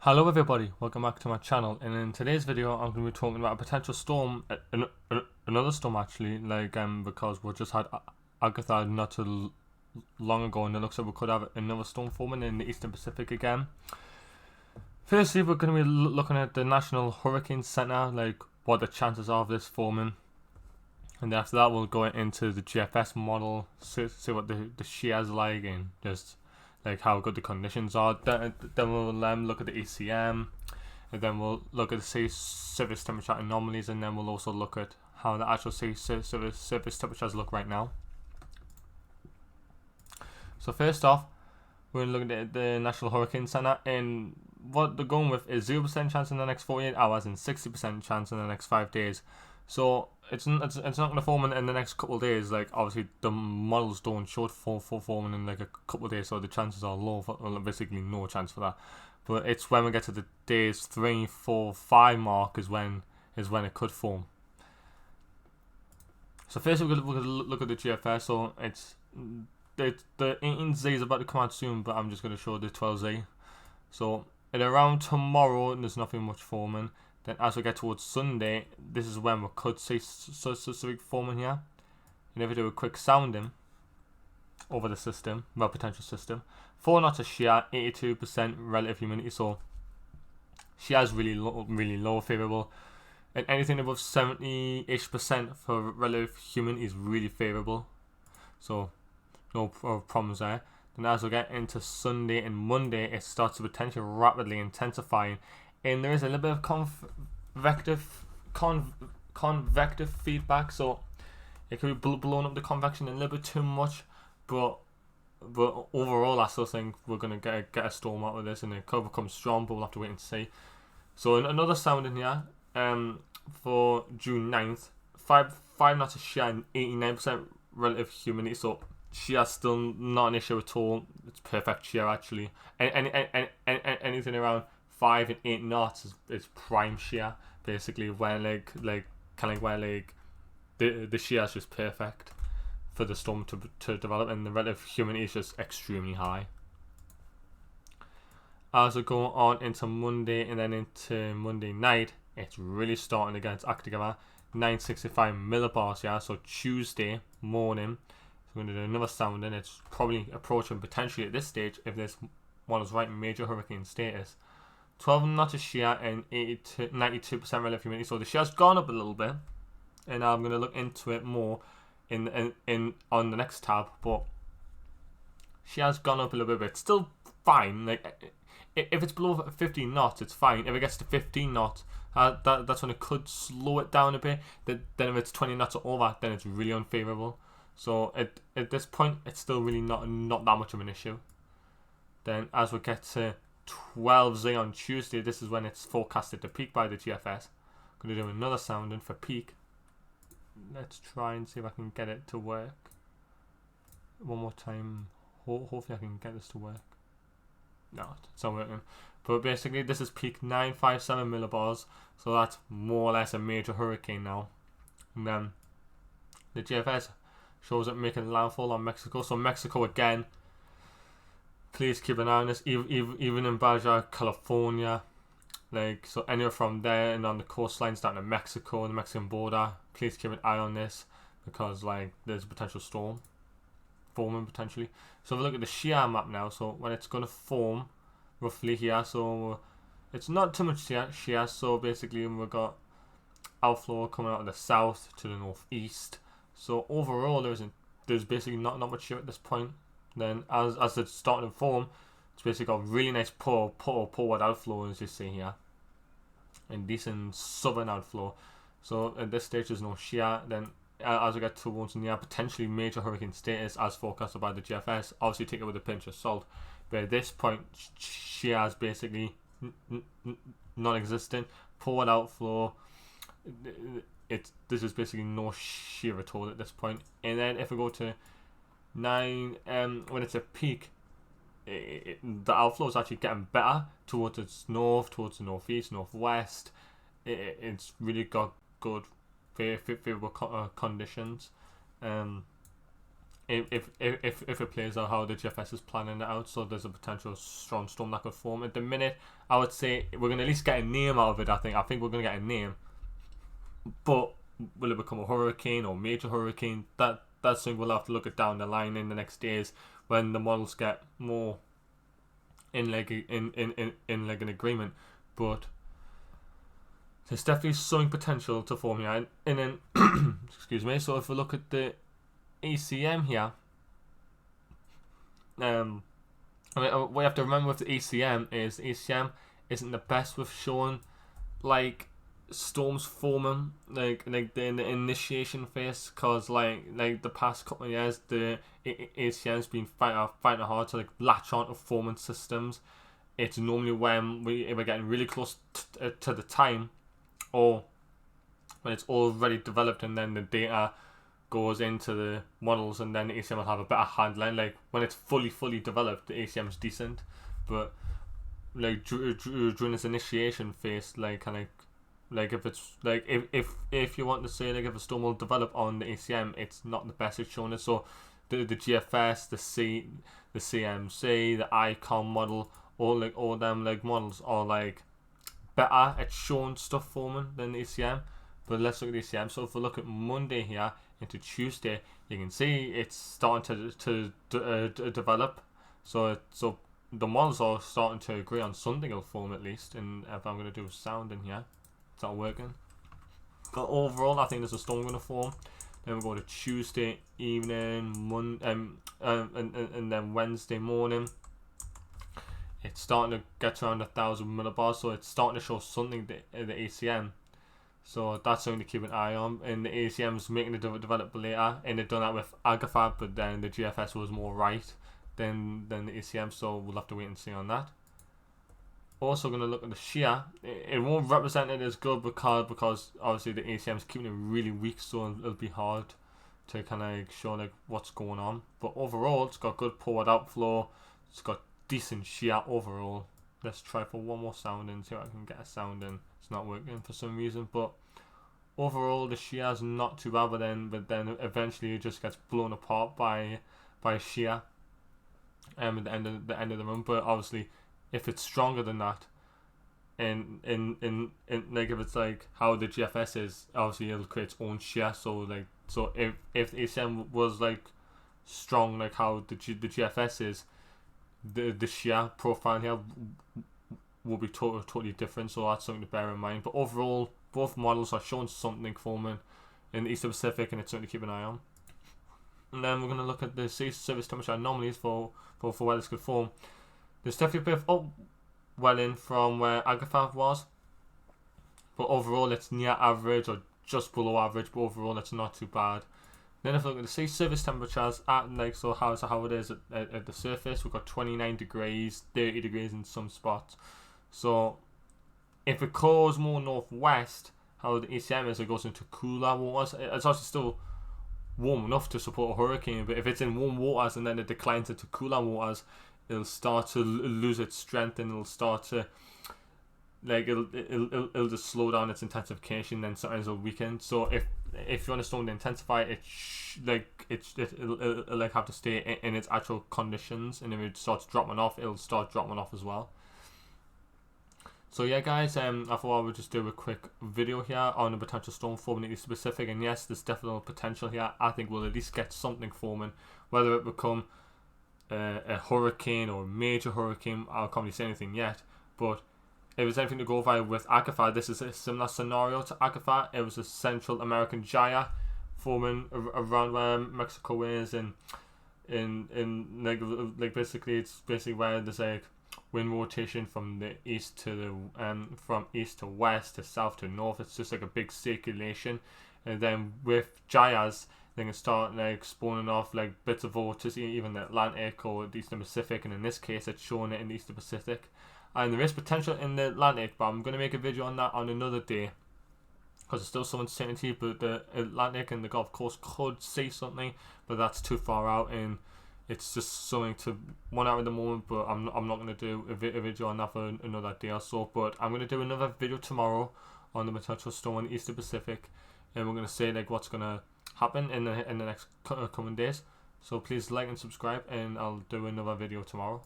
Hello everybody, welcome back to my channel, and in today's video I'm going to be talking about a potential storm, another storm actually, because we just had Agatha not too long ago, and it looks like we could have another storm forming in the Eastern Pacific again. Firstly, we're going to be looking at the National Hurricane Center, like what the chances are of this forming, and then after that we'll go into the GFS model, see what the Shia is like, and just like how good the conditions are. Then we'll look at the ECM, and then we'll look at the sea surface temperature anomalies, and then we'll also look at how the actual sea surface temperatures look right now. So first off, we're looking at the National Hurricane Center, and what they're going with is 0% chance in the next 48 hours and 60% chance in the next 5 days. So it's not going to form in the next couple of days. Like obviously the models don't show it for forming in like a couple of days, so the chances are low. Well, basically no chance for that. But it's when we get to the days 3, 4, 5 mark is when it could form. So first we're gonna look at the GFS. So the 18Z is about to come out soon, but I'm just gonna show the 12Z. So at around tomorrow, there's nothing much forming. Then as we get towards Sunday, this is when we could see specific forming here. And if we do a quick sounding over the system, well, potential system, 4 knots of Shia, 82% relative humidity. So Shia is really low, favorable, and anything above 70-ish% for relative humidity is really favorable. So no problems there. Then as we get into Sunday and Monday, it starts to potentially rapidly intensifying. And there is a little bit of convective feedback, so it could be blowing up the convection a little bit too much, but overall I still think we're gonna get a storm out of this, and it could become strong, but we'll have to wait and see. So another sound in here, for June 9th, 5 knots of Shia and 89% relative humidity. So Shia still not an issue at all. It's perfect Shia actually. Anything around 5 and 8 knots is prime Shia, basically, where where the Shia is just perfect for the storm to develop, and the relative humidity is just extremely high. As we go on into Monday and then into Monday night, it's really starting to get active together. 965 millibars, yeah. So Tuesday morning, so we're going to do another sounding. It's probably approaching potentially at this stage, if this one is right, major hurricane status. 12 knots of Shia and 92% relative humidity. So the Shia's gone up a little bit, and I'm going to look into it more in on the next tab. But Shia's gone up a little bit. It's still fine. Like if it's below 15 knots, it's fine. If it gets to 15 knots, that's when it could slow it down a bit. Then if it's 20 knots or over, then it's really unfavorable. So at this point, it's still really not that much of an issue. Then as we get to 12Z on Tuesday, this is when it's forecasted to peak by the GFS. I'm going to do another sounding for peak. Let's try and see if I can get it to work one more time. Hopefully I can get this to work. No, it's not working. But basically this is peak 957 millibars, so that's more or less a major hurricane now. And then the GFS shows it making landfall on Mexico. So Mexico again, please keep an eye on this. Even in Baja California, like, so anywhere from there and on the coastlines down to Mexico and the Mexican border, please keep an eye on this, because like there's a potential storm forming potentially. So if we look at the Shia map now, so when it's going to form roughly here, so it's not too much Shia. So basically we've got outflow coming out of the south to the northeast. So overall there's basically not much Shia at this point. Then as it's starting to form, it's basically got really nice forward outflow, as you see here, and decent southern outflow. So at this stage there's no Shia. Then as we get towards near potentially major hurricane status as forecasted by the GFS, obviously take it with a pinch of salt, but at this point Shia is basically non-existent. Forward outflow, this is basically no Shia at all at this point. And then if we go to 9, when it's a peak, the outflow is actually getting better towards its north, towards the northeast, northwest. It's really got good favorable conditions. if it plays out how the GFS is planning it out, so there's a potential strong storm that could form. At the minute, I would say we're gonna at least get a name out of it. I think we're gonna get a name, but will it become a hurricane or major hurricane? That's something we'll have to look at down the line in the next days when the models get more in like an agreement. But there's definitely something potential to form here, and then excuse me. So if we look at the ECM here, I mean, what you have to remember with the ECM is ECM isn't the best with showing like storms forming in the initiation phase, because like the past couple of years the ECM's been fighting hard to like latch on to forming systems. It's normally when we're getting really close to the time, or when it's already developed and then the data goes into the models, and then the ACM will have a better handling. Like when it's fully developed, the ACM is decent, but like during this initiation phase, like kind of like if it's like if you want to say like if a storm will develop on the ACM, it's not the best at showing it. So the GFS, the CMC, the ICOM model, all them like models are like better at showing stuff forming than the ACM. But let's look at the ACM. So if we look at Monday here into Tuesday, you can see it's starting to develop. So the models are starting to agree on something will form at least. And if I'm going to do sound in here, it's not working. But overall, I think there's a storm going to form. Then we go to Tuesday evening, and then Wednesday morning. It's starting to get around 1,000 millibars, so it's starting to show something the ACM. So that's something to keep an eye on. And the ACM's making it develop later, and they've done that with Agafab, but then the GFS was more right than the ACM, so we'll have to wait and see on that. Also going to look at the Shia. It won't represent it as good because obviously the ACM's keeping it really weak, so it'll be hard to kind of show like what's going on. But overall, it's got good forward outflow. It's got decent Shia overall. Let's try for one more sound and see if I can get a sound in. It's not working for some reason, but overall the Shia's not too bad. But then eventually it just gets blown apart by Shia at the end of the run. But obviously, if it's stronger than that, in like if it's like how the GFS is, obviously it'll create its own Shia. So if the ACM was like strong like how the GFS is, the Shia profile here will be totally different, so that's something to bear in mind. But overall, both models are showing something forming in the Eastern Pacific, and it's something to keep an eye on. And then we're going to look at the sea surface temperature anomalies for where this could form. There's definitely a bit of upwelling from where Agafab was, but overall it's near average or just below average, but overall it's not too bad. Then if we look at the sea surface temperatures at like how it is at the surface, we've got 29 degrees, 30 degrees in some spots. So if it goes more northwest, how the ECM is, it goes into cooler waters. It's actually still warm enough to support a hurricane, but if it's in warm waters and then it declines into cooler waters, it'll start to lose its strength, and it'll start to like it'll just slow down its intensification. Then sometimes it'll weaken. So if you want a storm to intensify, it'll like have to stay in its actual conditions, and if it starts dropping off, it'll start dropping off as well. So yeah, guys, I thought I would just do a quick video here on the potential storm forming in the Eastern Pacific, and yes, there's definitely potential here. I think we'll at least get something forming, whether it become a hurricane or a major hurricane. I can't really say anything yet, but if there's anything to go by with Agafab, this is a similar scenario to Agafab. It was a Central American gyre forming around where Mexico is, and in like basically it's basically where there's like wind rotation from the east to the from east to west to south to north. It's just like a big circulation, and then with gyres they can start like spawning off like bits of vorticity, even the Atlantic or the Eastern Pacific, and in this case it's showing it in the Eastern Pacific. And there is potential in the Atlantic, but I'm going to make a video on that on another day, because there's still some uncertainty. But the Atlantic and the Gulf Coast could see something, but that's too far out, and it's just something to monitor at the moment. But I'm not going to do a video on that for another day or so. But I'm going to do another video tomorrow on the potential storm in the Eastern Pacific, and we're going to say like what's going to happen in the next coming days. So please like and subscribe, and I'll do another video tomorrow.